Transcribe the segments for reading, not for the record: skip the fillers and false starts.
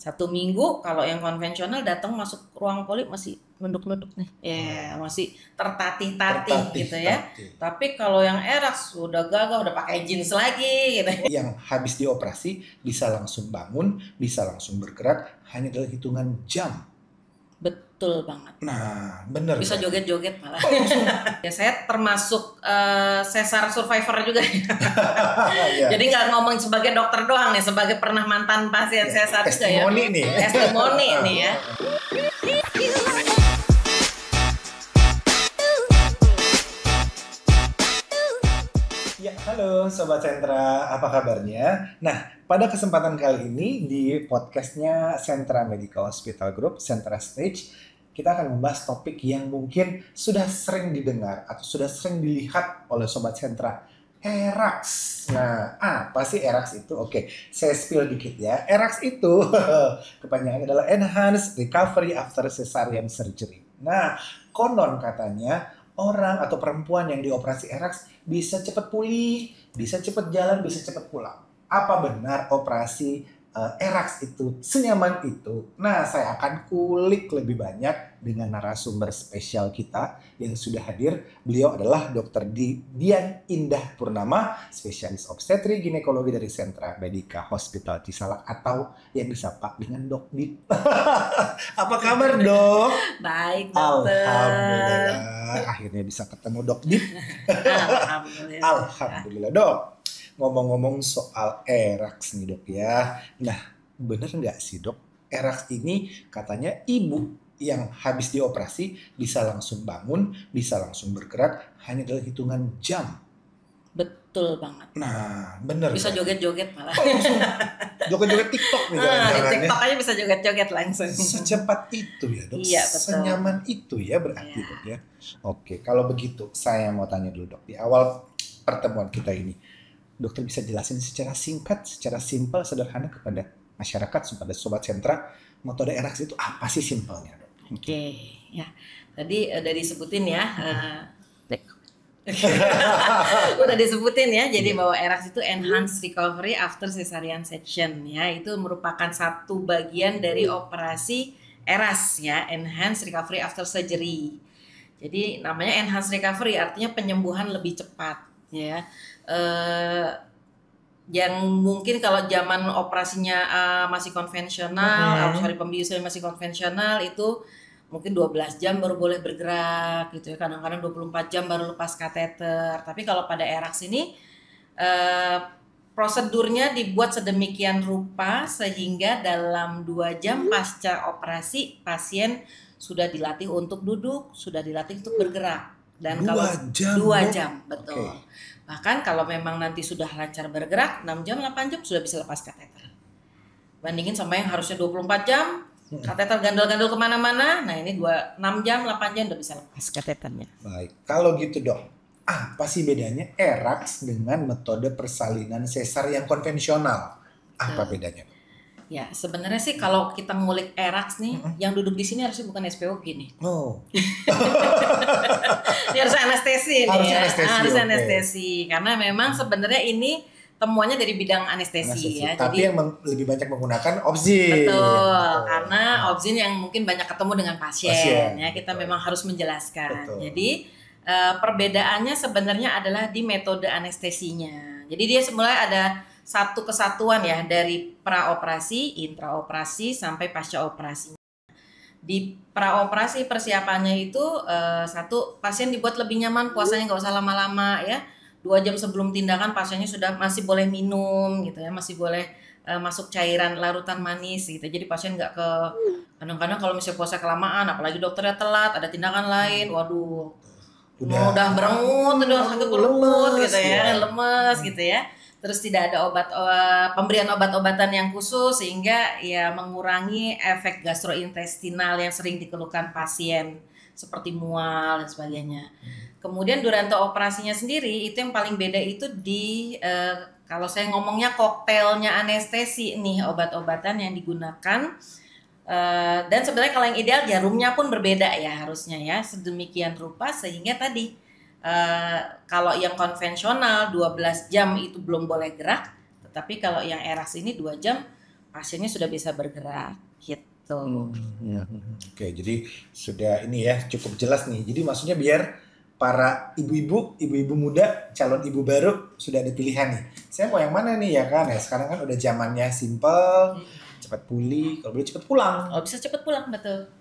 1 minggu. Kalau yang konvensional datang masuk ruang poli masih nunduk-nunduk nih, ya masih tertatih-tatih gitu ya. Tapi kalau yang erax sudah gagah, udah pakai jeans lagi gitu. Yang habis dioperasi bisa langsung bangun, bisa langsung bergerak hanya dalam hitungan jam. Betul banget. Nah, bener. Bisa joget-joget malah. Ya, saya termasuk sesar survivor juga. Jadi nggak ngomong sebagai dokter doang nih, sebagai pernah mantan pasien sesar juga ya. Testimoni nih. Testimoni nih ya. Ya, halo Sobat Sentra, apa kabarnya? Nah, pada kesempatan kali ini di podcastnya Sentra Medical Hospital Group, Sentra Stage, kita akan membahas topik yang mungkin sudah sering didengar atau sudah sering dilihat oleh Sobat Sentra, ERAX. Nah, apa sih ERAX itu? Oke, saya spill dikit ya. ERAX itu kepanjangannya adalah Enhanced Recovery After Cesarean Surgery. Nah, konon katanya orang atau perempuan yang dioperasi ERAX bisa cepat pulih, bisa cepat jalan, bisa cepat pulang. Apa benar operasi ERAX itu senyaman itu? Nah, saya akan kulik lebih banyak dengan narasumber spesial kita yang sudah hadir. Beliau adalah Dr. Dian Indah Purnama, spesialis obstetri ginekologi dari Sentra Medica Hospital Cisalak atau yang disapa dengan Dok Dip. Apa kabar, Dok? Baik, dokter. Alhamdulillah, akhirnya bisa ketemu Dok Dip. Alhamdulillah. Alhamdulillah, Dok. Ngomong-ngomong soal ERAX nih, Dok ya. Nah, bener nggak sih, Dok? ERAX ini katanya ibu yang habis dioperasi bisa langsung bangun, bisa langsung bergerak hanya dalam hitungan jam. Betul banget. Nah, bener. Bisa joget-joget malah. Joget-joget TikTok nih Di jangan-jangan ya. TikTok aja bisa joget-joget langsung. Secepat itu ya, Dok? Iya, betul. Senyaman itu ya berarti, Iya. Dok ya. Oke, kalau begitu saya mau tanya dulu, Dok. Di awal pertemuan kita ini, dokter bisa jelasin secara singkat, secara simpel, sederhana kepada masyarakat, kepada Sobat Sentra, metode ERAX itu apa sih simpelnya, Dok? Oke, ya. Tadi udah disebutin ya. Udah disebutin ya. Jadi bahwa ERAX itu Enhanced Recovery After Cesarean Section ya. Itu merupakan satu bagian dari operasi ERAS ya, Enhanced Recovery After Surgery. Jadi namanya Enhanced Recovery artinya penyembuhan lebih cepat ya. Yang mungkin kalau zaman operasinya masih konvensional, pembiusan masih konvensional itu mungkin 12 jam baru boleh bergerak gitu ya. Kadang-kadang 24 jam baru lepas kateter. Tapi kalau pada ERAX ini prosedurnya dibuat sedemikian rupa sehingga dalam 2 jam pasca operasi pasien sudah dilatih untuk duduk, sudah dilatih untuk bergerak. Dan 2 jam, 2 jam, betul. Okay. Bahkan kalau memang nanti sudah lancar bergerak, 6 jam, 8 jam sudah bisa lepas kateter. Bandingin sama yang harusnya 24 jam, kateter gandol-gandol kemana-mana, nah ini 6 jam, 8 jam udah bisa lepas kateternya. Baik, kalau gitu, Dok, apa sih bedanya ERAX dengan metode persalinan sesar yang konvensional? Apa bedanya? Ya, sebenarnya sih kalau kita ngulik ERAX nih, yang duduk di sini harusnya bukan SPOG nih. Oh. Ini harus anestesi nih. Harus okay. anestesi, karena memang sebenarnya ini temuannya dari bidang anestesi ya. Tapi jadi yang lebih banyak menggunakan obsgin. Betul, karena obsgin yang mungkin banyak ketemu dengan pasien ya. Kita memang harus menjelaskan. Betul. Jadi perbedaannya sebenarnya adalah di metode anestesinya. Jadi dia semula ada satu kesatuan ya dari praoperasi, intraoperasi sampai pasca operasi. Di praoperasi persiapannya itu satu, pasien dibuat lebih nyaman, puasanya nggak usah lama-lama ya. 2 jam sebelum tindakan pasiennya sudah masih boleh minum gitu ya, masih boleh masuk cairan larutan manis gitu. Jadi pasien nggak kadang-kadang kalau misalnya puasa kelamaan, apalagi dokternya telat, ada tindakan lain, waduh, udah berengut, udah sakit perut gitu ya, lemes gitu ya. Terus tidak ada pemberian obat-obatan yang khusus sehingga ya mengurangi efek gastrointestinal yang sering dikeluhkan pasien seperti mual dan sebagainya. Kemudian durante operasinya sendiri itu yang paling beda itu di kalau saya ngomongnya koktailnya anestesi nih, obat-obatan yang digunakan. Dan sebenarnya kalau yang ideal jarumnya pun berbeda ya harusnya ya, sedemikian rupa sehingga tadi kalau yang konvensional 12 jam itu belum boleh gerak, tetapi kalau yang ERAX ini 2 jam pasiennya sudah bisa bergerak gitu. Oke, jadi sudah ini ya cukup jelas nih. Jadi maksudnya biar para ibu-ibu muda, calon ibu baru sudah ada pilihan nih. Saya mau yang mana nih ya kan? Ya sekarang kan udah zamannya simple, cepat pulih, kalau boleh cepat pulang. Oh, bisa cepat pulang, betul.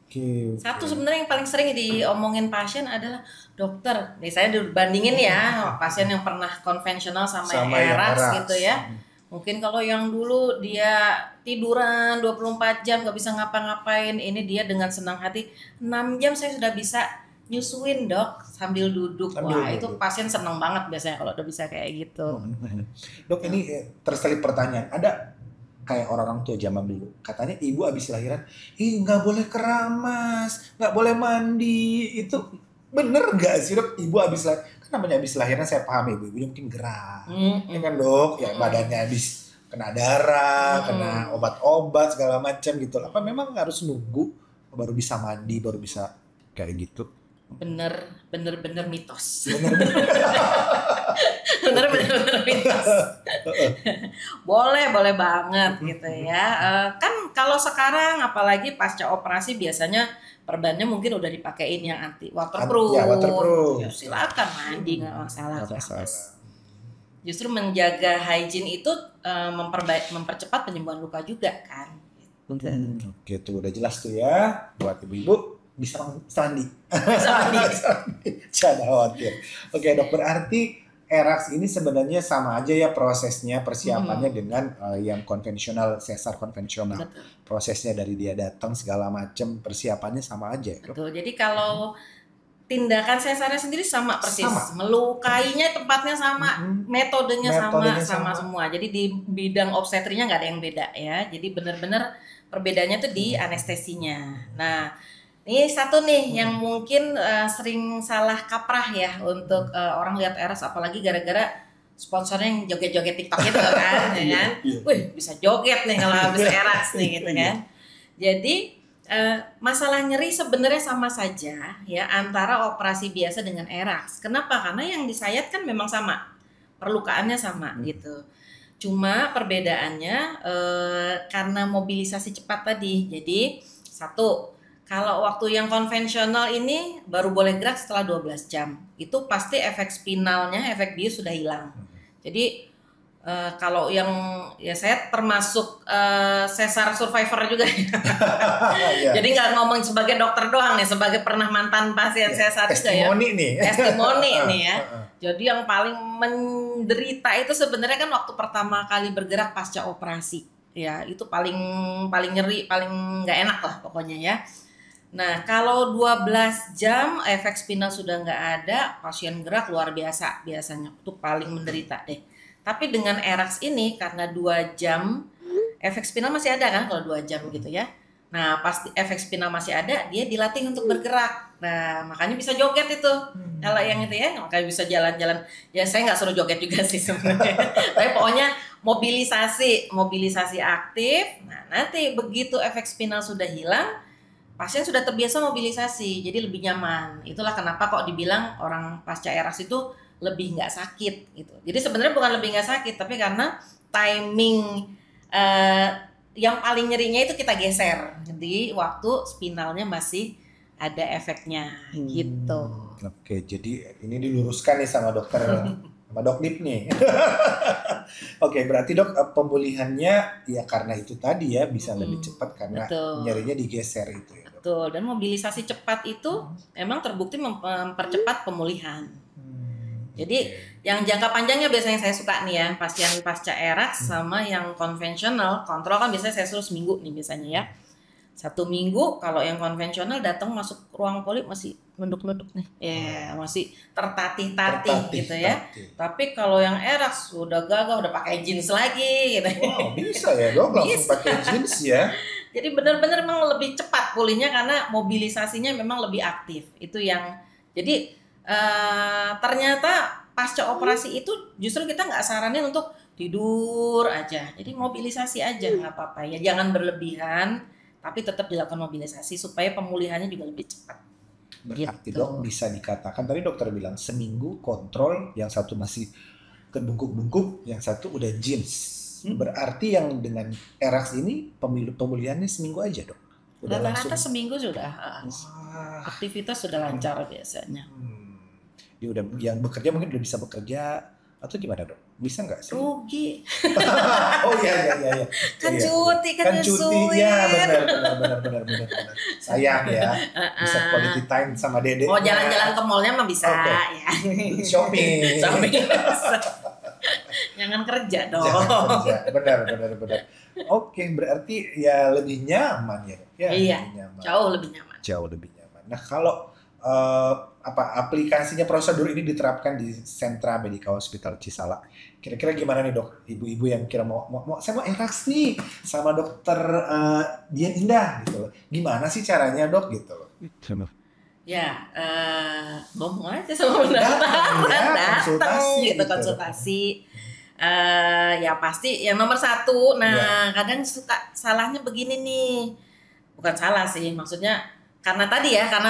Oke. Satu sebenarnya yang paling sering diomongin pasien adalah dokter. Nih saya dibandingin ya pasien yang pernah konvensional sama yang ERAS gitu ya. Mungkin kalau yang dulu dia tiduran 24 jam gak bisa ngapa-ngapain, ini dia dengan senang hati 6 jam saya sudah bisa nyusuin dok sambil duduk. Wah itu pasien seneng banget biasanya kalau udah bisa kayak gitu. Dok ini terselip pertanyaan, ada kayak orang tua zaman dulu, katanya ibu habis lahiran, nggak boleh keramas, nggak boleh mandi, itu bener nggak sih dok? Ibu habis lahiran, kan namanya habis lahiran saya paham ibu-ibunya mungkin gerah, ya kan dok, ya badannya habis kena darah, kena obat-obat segala macam gitu. Apa memang harus nunggu baru bisa mandi, baru bisa kayak gitu? Bener mitos. Bener mitos. boleh banget gitu ya. Kan kalau sekarang apalagi pasca operasi biasanya perbannya mungkin udah dipakein yang anti waterproof. Ya, waterproof. Ya, silakan mandi nggak masalah. Justru menjaga hygiene itu mempercepat penyembuhan luka juga kan. Oke tuh udah jelas tuh ya buat ibu-ibu. Bisa mandi. Jangan khawatir. Oke dok, berarti ERAS ini sebenarnya sama aja ya prosesnya, persiapannya dengan yang konvensional, sesar konvensional. Betul. Prosesnya dari dia datang segala macam persiapannya sama aja. Dok. Betul. Jadi kalau tindakan sesarnya sendiri sama persis, melukainya tempatnya sama, metodenya sama semua. Jadi di bidang obstetrinya nggak ada yang beda ya. Jadi benar-benar perbedaannya tuh di anestesinya. Nah. Ini satu nih yang mungkin sering salah kaprah ya untuk orang lihat ERAS, apalagi gara-gara sponsornya yang joget-joget TikTok itu kan, ya kan? Wih bisa joget nih kalau habis ERAS nih gitu kan. Jadi masalah nyeri sebenarnya sama saja ya antara operasi biasa dengan ERAS. Kenapa? Karena yang disayat kan memang sama, perlukaannya sama gitu. Cuma perbedaannya karena mobilisasi cepat tadi. Jadi satu, kalau waktu yang konvensional ini baru boleh gerak setelah 12 jam. Itu pasti efek spinalnya, efek bius sudah hilang. Jadi kalau yang ya saya termasuk sesar survivor juga. Jadi nggak ngomong sebagai dokter doang nih, sebagai pernah mantan pasien sesar juga ya. Testimoni nih ya. Jadi yang paling menderita itu sebenarnya kan waktu pertama kali bergerak pasca operasi. Ya, itu paling nyeri, paling nggak enak lah pokoknya ya. Nah, kalau 12 jam efek spinal sudah nggak ada, pasien gerak luar biasa biasanya. Itu paling menderita deh. Tapi dengan ERAS ini karena 2 jam, efek spinal masih ada kan kalau 2 jam gitu ya. Nah, pasti efek spinal masih ada, dia dilatih untuk bergerak. Nah, makanya bisa joget itu. Kalau yang itu ya, makanya bisa jalan-jalan. Ya, saya nggak suruh joget juga sih sebenarnya. Tapi pokoknya mobilisasi aktif. Nah, nanti begitu efek spinal sudah hilang, pasien sudah terbiasa mobilisasi, jadi lebih nyaman. Itulah kenapa kok dibilang orang pasca ERAS itu lebih nggak sakit gitu. Jadi sebenarnya bukan lebih nggak sakit, tapi karena timing yang paling nyerinya itu kita geser. Jadi waktu spinalnya masih ada efeknya gitu. Oke, jadi ini diluruskan nih sama dokter, sama Dok Dip nih. Oke, berarti dok pemulihannya ya karena itu tadi ya bisa lebih cepat karena nyerinya digeser itu ya. Betul, dan mobilisasi cepat itu memang terbukti mempercepat pemulihan. Jadi yang jangka panjangnya biasanya saya suka nih ya, pasien pasca ERAS sama yang konvensional, kontrol kan biasanya saya suruh seminggu nih biasanya ya. 1 minggu kalau yang konvensional datang masuk ruang poli masih nunduk-nunduk nih. Ya, masih tertatih-tatih gitu ya. Tapi kalau yang ERAS udah gagah, udah pakai jeans lagi gitu. Wow, bisa ya dok langsung pakai jeans ya. Jadi benar-benar memang lebih cepat pulihnya karena mobilisasinya memang lebih aktif. Itu yang jadi ternyata pasca operasi itu justru kita nggak saranin untuk tidur aja. Jadi mobilisasi aja nggak apa-apa ya. Jangan berlebihan, tapi tetap dilakukan mobilisasi supaya pemulihannya juga lebih cepat. Berarti gitu. Dok bisa dikatakan tadi dokter bilang seminggu kontrol, yang satu masih terbungkuk-bungkuk, yang satu udah jeans. Berarti yang dengan erax ini pemulihannya seminggu aja dok? Udah Rata-rata langsung. seminggu sudah. Wah. Aktivitas sudah lancar biasanya. Dia udah yang bekerja mungkin udah bisa bekerja atau gimana dok? Bisa nggak sih? Rugi. Oh iya. Kan Iya. cuti, kan cuti nyusuin. ya benar. Sayang ya. Bisa quality time sama dedek. Oh, jalan-jalan ke mallnya mah bisa ya. Shopping. Jangan kerja dong. Jangan kerja. Benar. Oke, berarti ya lebih nyaman ya. Ya, Iya, lebih nyaman. jauh lebih nyaman. Nah, kalau aplikasinya prosedur ini diterapkan di Sentra Medica Hospital Cisala, kira-kira gimana nih dok? Ibu-ibu yang kira mau saya mau erax nih sama dokter Dian Indah gitu loh. Gimana sih caranya dok gitu loh? Ya, ngomong aja sama datang konsultasi. Ya pasti yang nomor satu. Nah, kadang suka salahnya begini nih. Bukan salah sih, maksudnya karena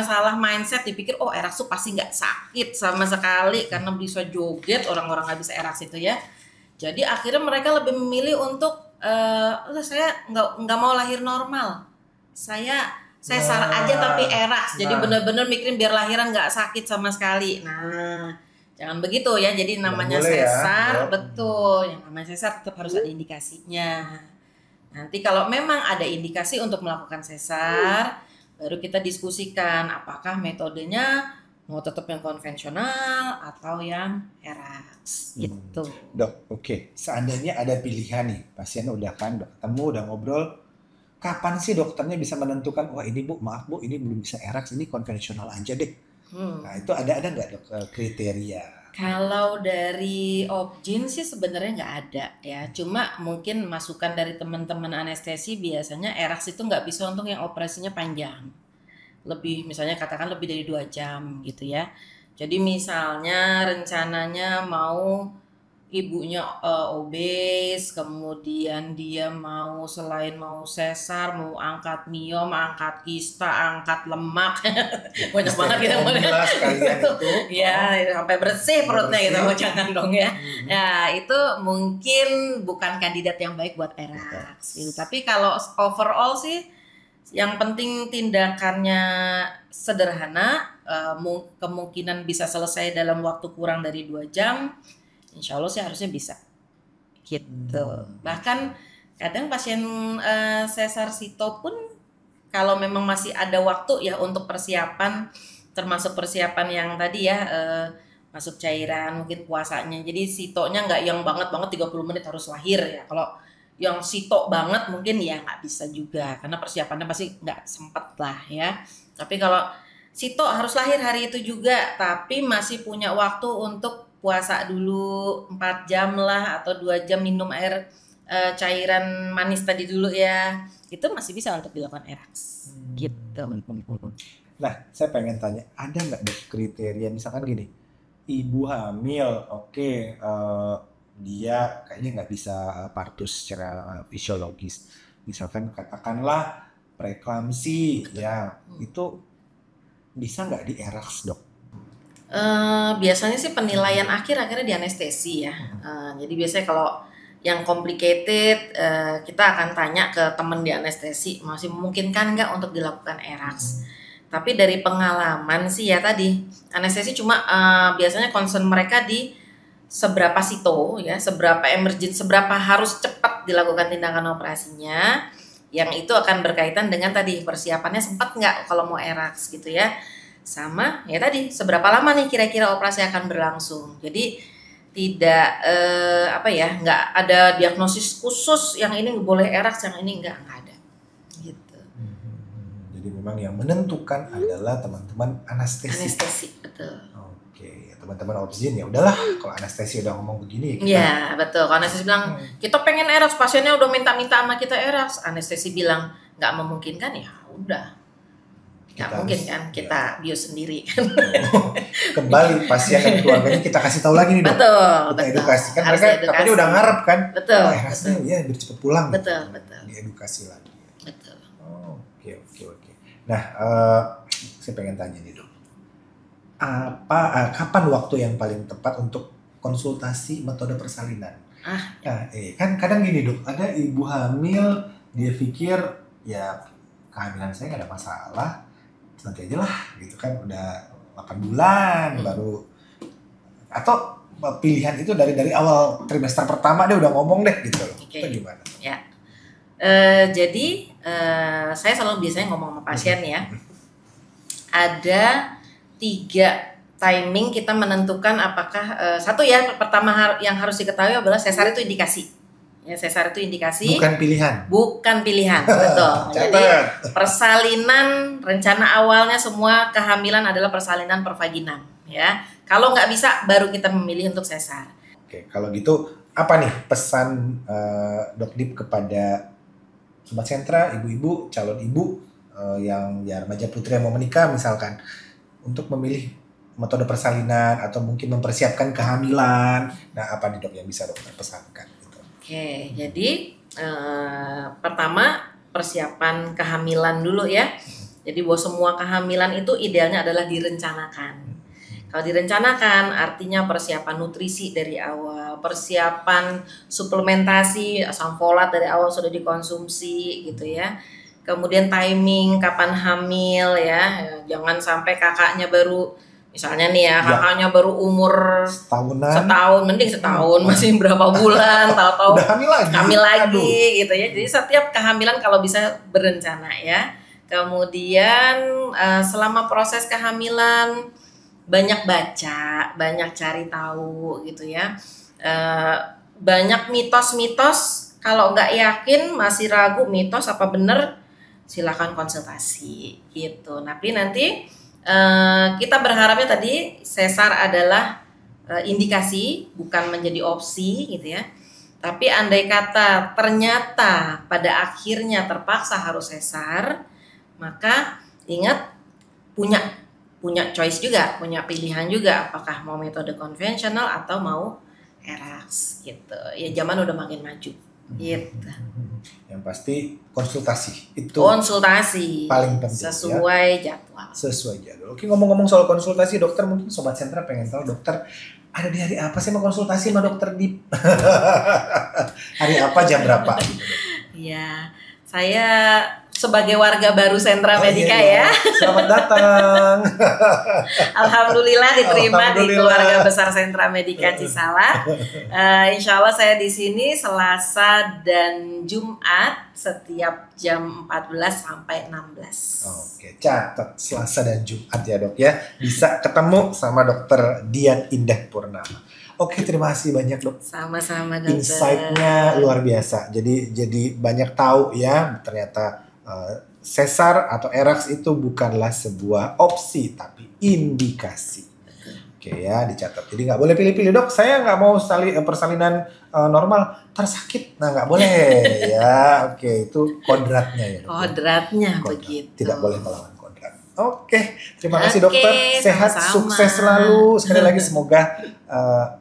salah mindset, dipikir erax tuh pasti nggak sakit sama sekali karena bisa joget, orang-orang nggak bisa erax itu ya. Jadi akhirnya mereka lebih memilih untuk saya nggak mau lahir normal, saya sesar aja tapi erax. Jadi bener-bener mikirin biar lahiran nggak sakit sama sekali. Nah, jangan begitu ya. Jadi namanya sesar, betul. Yang namanya sesar tetap harus ada indikasinya. Nanti kalau memang ada indikasi untuk melakukan sesar, baru kita diskusikan apakah metodenya mau tetap yang konvensional atau yang erax gitu. Dok, oke. Seandainya ada pilihan nih, pasien udah ketemu, udah ngobrol, kapan sih dokternya bisa menentukan, wah ini bu, maaf bu, ini belum bisa erax, ini konvensional aja deh. Nah itu ada nggak dok kriteria? Kalau dari Opjin sih sebenarnya nggak ada ya, cuma mungkin masukan dari teman-teman anestesi biasanya erax itu nggak bisa untuk yang operasinya panjang, misalnya katakan lebih dari 2 jam gitu ya. Jadi misalnya rencananya mau ibunya obes, kemudian dia mau selain mau sesar, mau angkat miom, angkat kista, angkat lemak, banyak banget gitu model. Ya, sampai bersih perutnya gitu, jangan dong ya. Ya itu mungkin bukan kandidat yang baik buat erax. Gitu. Tapi kalau overall sih, yang penting tindakannya sederhana, kemungkinan bisa selesai dalam waktu kurang dari 2 jam. Insya Allah sih harusnya bisa gitu. Bahkan kadang pasien sesar sito pun kalau memang masih ada waktu ya untuk persiapan, termasuk persiapan yang tadi ya, masuk cairan, mungkin puasanya. Jadi sitonya nggak yang banget 30 menit harus lahir ya. Kalau yang sito banget mungkin ya nggak bisa juga, karena persiapannya pasti nggak sempet lah ya. Tapi kalau sito harus lahir hari itu juga, tapi masih punya waktu untuk puasa dulu 4 jam lah atau 2 jam minum air cairan manis tadi dulu ya, itu masih bisa untuk dilakukan erax gitu. Nah saya pengen tanya, ada nggak dok kriteria misalkan gini, ibu hamil, dia kayaknya nggak bisa partus secara fisiologis, misalkan katakanlah preeklamsi ya, itu bisa nggak di erax dok? Biasanya sih penilaian akhirnya di anestesi ya. Jadi biasanya kalau yang complicated, kita akan tanya ke teman di anestesi, masih memungkinkan nggak untuk dilakukan erax. Tapi dari pengalaman sih ya tadi, anestesi cuma biasanya concern mereka di seberapa sito ya, seberapa emergent, seberapa harus cepat dilakukan tindakan operasinya. Yang itu akan berkaitan dengan tadi persiapannya sempat nggak kalau mau erax gitu ya. Sama ya tadi seberapa lama nih kira-kira operasi akan berlangsung. Jadi tidak nggak ada diagnosis khusus yang ini boleh erax, yang ini nggak ada gitu. Jadi memang yang menentukan adalah teman-teman anestesi, betul. Oke, teman-teman Opjin ya udahlah, kalau anestesi udah ngomong begini ya kita. Iya betul, kalau anestesi bilang kita pengen erax, pasiennya udah minta sama kita erax, anestesi bilang nggak memungkinkan, ya udah. Nggak mungkin kan kita bios sendiri. Kembali pasien dan keluarganya kita kasih tahu lagi nih dok. Kita edukasi kan, mereka katanya udah ngarep kan. Betul. Ya biar cepet pulang. Betul. Diedukasi lagi. Betul. Oke. Nah, saya pengen tanya nih dok. Kapan waktu yang paling tepat untuk konsultasi metode persalinan? Nah, kan kadang gini dok, ada ibu hamil dia pikir ya kehamilan saya nggak ada masalah, nanti aja lah gitu kan, udah 8 bulan baru, atau pilihan itu dari awal trimester pertama dia udah ngomong deh gitu loh. Oke. Itu gimana? Ya. Jadi saya selalu biasanya ngomong sama pasien ya. Ada 3 timing kita menentukan apakah satu ya, pertama yang harus diketahui adalah sesar itu indikasi. Ya, sesar itu indikasi. Bukan pilihan. Bukan pilihan, betul. Jadi persalinan rencana awalnya semua kehamilan adalah persalinan pervaginam, ya. Kalau nggak bisa, baru kita memilih untuk sesar. Oke, kalau gitu apa nih pesan Dok Dip kepada Sobat Sentra, ibu-ibu, calon ibu yang ya remaja putri yang mau menikah misalkan, untuk memilih metode persalinan atau mungkin mempersiapkan kehamilan. Nah, apa nih dok yang bisa dokter pesankan? Gitu. Oke, jadi pertama persiapan kehamilan dulu ya. Jadi bahwa semua kehamilan itu idealnya adalah direncanakan. Kalau direncanakan artinya persiapan nutrisi dari awal, persiapan suplementasi, asam folat dari awal sudah dikonsumsi gitu ya. Kemudian timing kapan hamil ya, jangan sampai kakaknya baru, misalnya nih ya, kakaknya baru umur setahun, mending setahun, masih berapa bulan, tahu-tahu udah hamil lagi gitu ya. Jadi setiap kehamilan kalau bisa berencana ya. Kemudian selama proses kehamilan banyak baca, banyak cari tahu gitu ya. Banyak mitos-mitos, kalau nggak yakin, masih ragu mitos apa bener, silakan konsultasi gitu. Tapi nanti kita berharapnya tadi sesar adalah indikasi, bukan menjadi opsi gitu ya. Tapi andai kata ternyata pada akhirnya terpaksa harus sesar, maka ingat punya choice juga, punya pilihan juga, apakah mau metode konvensional atau mau ERAX gitu. Ya zaman udah makin maju gitu. Yang pasti konsultasi itu paling penting sesuai jadwal. Sesuai jadwal. Oke, ngomong-ngomong soal konsultasi dokter, mungkin Sobat Sentra pengen tahu dokter ada di hari apa sih mau konsultasi sama dokter Dip? Hari apa, jam berapa? Iya, saya sebagai warga baru Sentra Medica ya. Selamat datang. Alhamdulillah diterima di keluarga besar Sentra Medica Cisalak. Insya Allah saya di sini Selasa dan Jumat setiap jam 14 sampai 16. Oke, catat Selasa dan Jumat ya dok ya. Bisa ketemu sama dokter Dian Indah Purnama. Oke, terima kasih banyak dok. Sama-sama dokter. Insight-nya luar biasa. Jadi banyak tahu ya ternyata sesar atau ERAX itu bukanlah sebuah opsi tapi indikasi. Oke ya, dicatat. Jadi nggak boleh pilih-pilih dok. Saya nggak mau persalinan normal, tersakit. Nah nggak boleh ya. Oke, itu kodratnya ya. Kodratnya begitu. Tidak boleh melawan kodrat. Oke, terima kasih dokter. Sehat, sama-sama. Sukses selalu. Sekali lagi semoga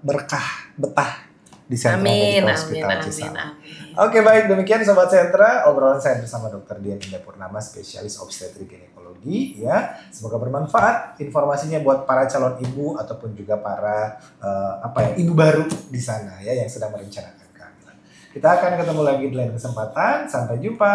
berkah, betah di Sentra Medical Hospital Cisalak. Oke, baik, demikian Sobat Sentra obrolan saya bersama Dr. Dian Indah Purnama, spesialis obstetrik ginekologi ya. Semoga bermanfaat informasinya buat para calon ibu ataupun juga para ibu baru di sana ya yang sedang merencanakan kehamilan. Kita akan ketemu lagi di lain kesempatan. Sampai jumpa.